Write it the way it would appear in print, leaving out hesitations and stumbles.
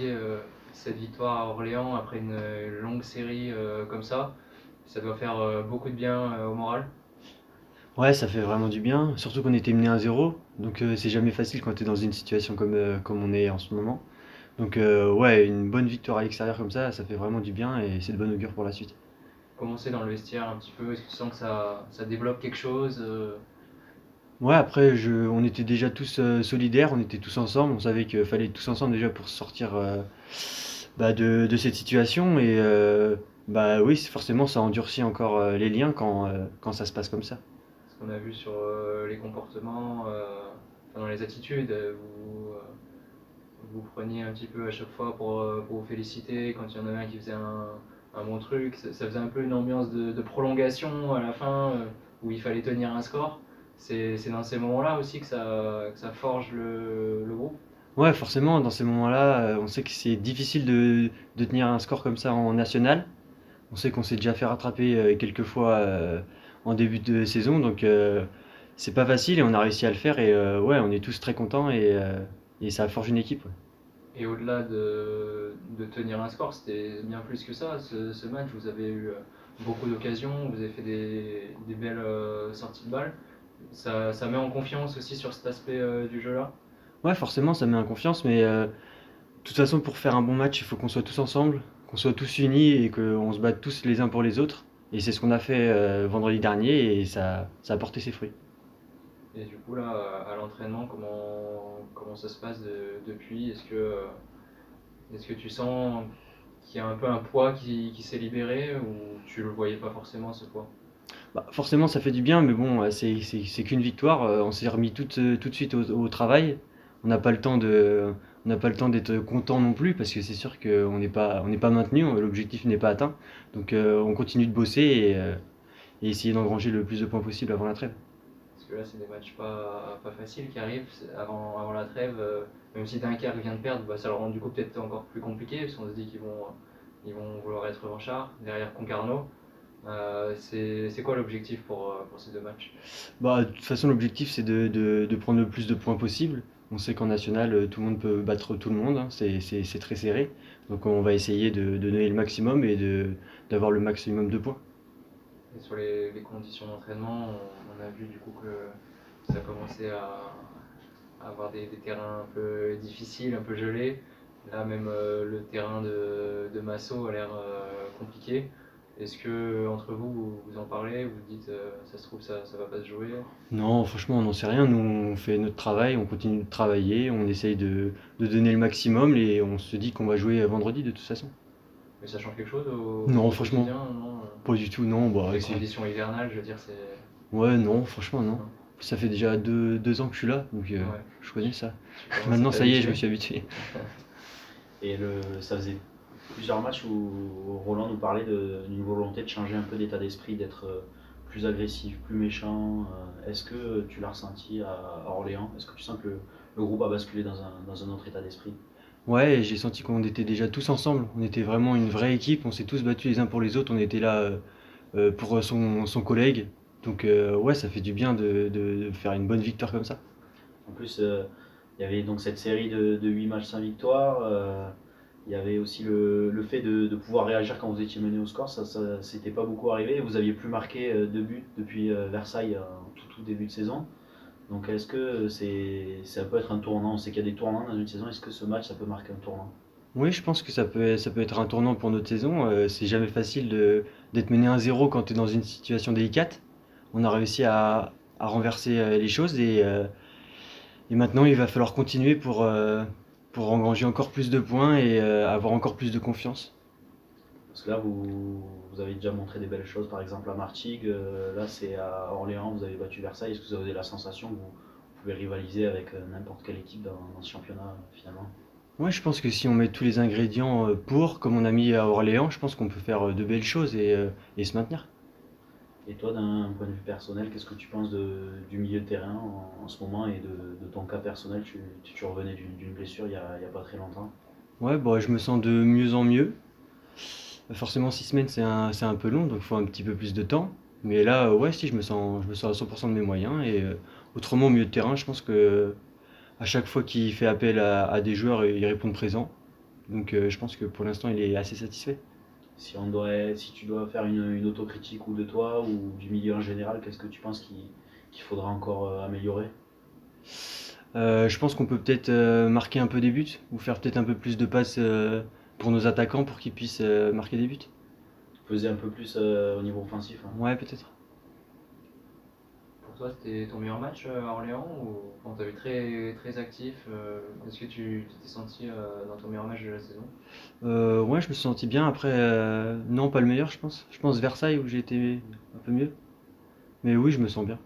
aussi cette victoire à Orléans après une longue série comme ça doit faire beaucoup de bien au moral. Ouais, ça fait vraiment du bien, surtout qu'on était mené 1-0, donc c'est jamais facile quand tu es dans une situation comme on est en ce moment. Donc ouais, une bonne victoire à l'extérieur comme ça fait vraiment du bien et c'est de bon augure pour la suite. Comment c'est dans le vestiaire un petit peu? Est-ce que tu sens que ça débloque quelque chose? Ouais, après, on était déjà tous solidaires, on était tous ensemble, on savait qu'il fallait être tous ensemble déjà pour sortir de cette situation et bah oui, forcément ça endurcit encore les liens quand ça se passe comme ça. Ce qu'on a vu sur les comportements, enfin, dans les attitudes, vous preniez un petit peu à chaque fois pour vous féliciter quand il y en avait un qui faisait un bon truc. Ça faisait un peu une ambiance de prolongation à la fin où il fallait tenir un score. C'est dans ces moments-là aussi que ça forge le groupe. Ouais, forcément, dans ces moments-là, on sait que c'est difficile de tenir un score comme ça en national. On sait qu'on s'est déjà fait rattraper quelques fois en début de saison, donc c'est pas facile et on a réussi à le faire et ouais, on est tous très contents et ça forge une équipe, ouais. Et au-delà de tenir un score, c'était bien plus que ça. Ce match, vous avez eu beaucoup d'occasions, vous avez fait des belles sorties de balles. Ça met en confiance aussi sur cet aspect du jeu-là. Ouais, forcément, ça met en confiance, mais de toute façon, pour faire un bon match, il faut qu'on soit tous ensemble, qu'on soit tous unis et qu'on se batte tous les uns pour les autres. Et c'est ce qu'on a fait vendredi dernier et ça a porté ses fruits. Et du coup, là, à l'entraînement, comment ça se passe depuis? Est-ce que tu sens qu'il y a un peu un poids qui s'est libéré ou tu le voyais pas forcément ce poids? Bah, forcément, ça fait du bien, mais bon, c'est qu'une victoire. On s'est remis tout de suite au travail. On n'a pas le temps on n'a pas le temps d'être content non plus, parce que c'est sûr on n'est pas maintenu, l'objectif n'est pas atteint. Donc on continue de bosser et essayer d'engranger le plus de points possible avant la trêve. Parce que là, c'est des matchs pas faciles qui arrivent avant la trêve. Même si Dunkerque vient de perdre, bah, ça le rend du coup peut-être encore plus compliqué, parce qu'on se dit qu'ils vont vouloir être revanchards derrière Concarneau. C'est quoi l'objectif pour ces deux matchs? Bah, de toute façon, l'objectif, c'est de prendre le plus de points possible. On sait qu'en national, tout le monde peut battre tout le monde, hein, c'est très serré. Donc on va essayer de donner le maximum et d'avoir le maximum de points. Et sur les conditions d'entraînement, on a vu du coup que ça commençait à avoir des terrains un peu difficiles, un peu gelés. Là, même le terrain de Massot a l'air compliqué. Est-ce que entre vous en parlez, vous dites ça se trouve ça va pas se jouer? Non, franchement, on n'en sait rien. Nous, on fait notre travail, on continue de travailler, on essaye de donner le maximum et on se dit qu'on va jouer vendredi de toute façon. Mais ça change quelque chose Non, au franchement, quotidien, non? pas du tout, non. Bah, Les conditions hivernales, je veux dire, c'est. ouais, non, franchement, non. Non. Ça fait déjà deux ans que je suis là, donc Ouais, je connais ça. tu commences à Maintenant, ça y est, je me t'habituer. suis habitué. Et ça faisait plusieurs matchs où Roland nous parlait d'une volonté de changer un peu d'état d'esprit, d'être plus agressif, plus méchant. Est-ce que tu l'as ressenti à Orléans? Est-ce que tu sens que le groupe a basculé dans un autre état d'esprit? Ouais, j'ai senti qu'on était déjà tous ensemble. On était vraiment une vraie équipe. On s'est tous battus les uns pour les autres. On était là pour son collègue. Donc ouais, ça fait du bien de faire une bonne victoire comme ça. En plus, il y avait donc cette série de 8 matchs sans victoire. Il y avait aussi le fait de pouvoir réagir quand vous étiez mené au score. Ça s'était pas beaucoup arrivé. Vous aviez plus marqué de buts depuis Versailles en tout début de saison. Donc est-ce que ça peut être un tournant? On sait qu'il y a des tournants dans une saison. Est-ce que ce match, ça peut marquer un tournant? Oui, je pense que ça peut être un tournant pour notre saison. C'est jamais facile d'être mené 1-0 quand tu es dans une situation délicate. On a réussi à renverser les choses et maintenant il va falloir continuer pour engranger encore plus de points et avoir encore plus de confiance. Parce que là, vous avez déjà montré des belles choses, par exemple à Martigues. Là, c'est à Orléans, vous avez battu Versailles. Est-ce que vous avez la sensation que vous pouvez rivaliser avec n'importe quelle équipe dans ce championnat finalement? Ouais, je pense que si on met tous les ingrédients comme on a mis à Orléans, je pense qu'on peut faire de belles choses et se maintenir. Et toi, d'un point de vue personnel, qu'est-ce que tu penses du milieu de terrain en ce moment et de ton cas personnel? Tu revenais d'une blessure il y a pas très longtemps. Ouais, bah, je me sens de mieux en mieux. Forcément, 6 semaines, c'est un peu long, donc il faut un petit peu plus de temps. Mais là, ouais, si, je me sens à 100% de mes moyens. Et autrement, au milieu de terrain, je pense que à chaque fois qu'il fait appel à des joueurs, ils répondent présent. Donc je pense que pour l'instant, il est assez satisfait. Si tu dois faire une autocritique ou de toi ou du milieu en général, qu'est-ce que tu penses qu'il faudra encore améliorer? Je pense qu'on peut peut-être marquer un peu des buts ou faire peut-être un peu plus de passes pour nos attaquants pour qu'ils puissent marquer des buts. Peser un peu plus au niveau offensif, hein. Ouais, peut-être. Pour toi, c'était ton meilleur match à Orléans ou on t'a vu très, très actif est-ce que tu t'es senti dans ton meilleur match de la saison? Ouais, je me suis senti bien. Après, non, pas le meilleur, je pense. Je pense Versailles où j'ai été un peu mieux. Mais oui, je me sens bien.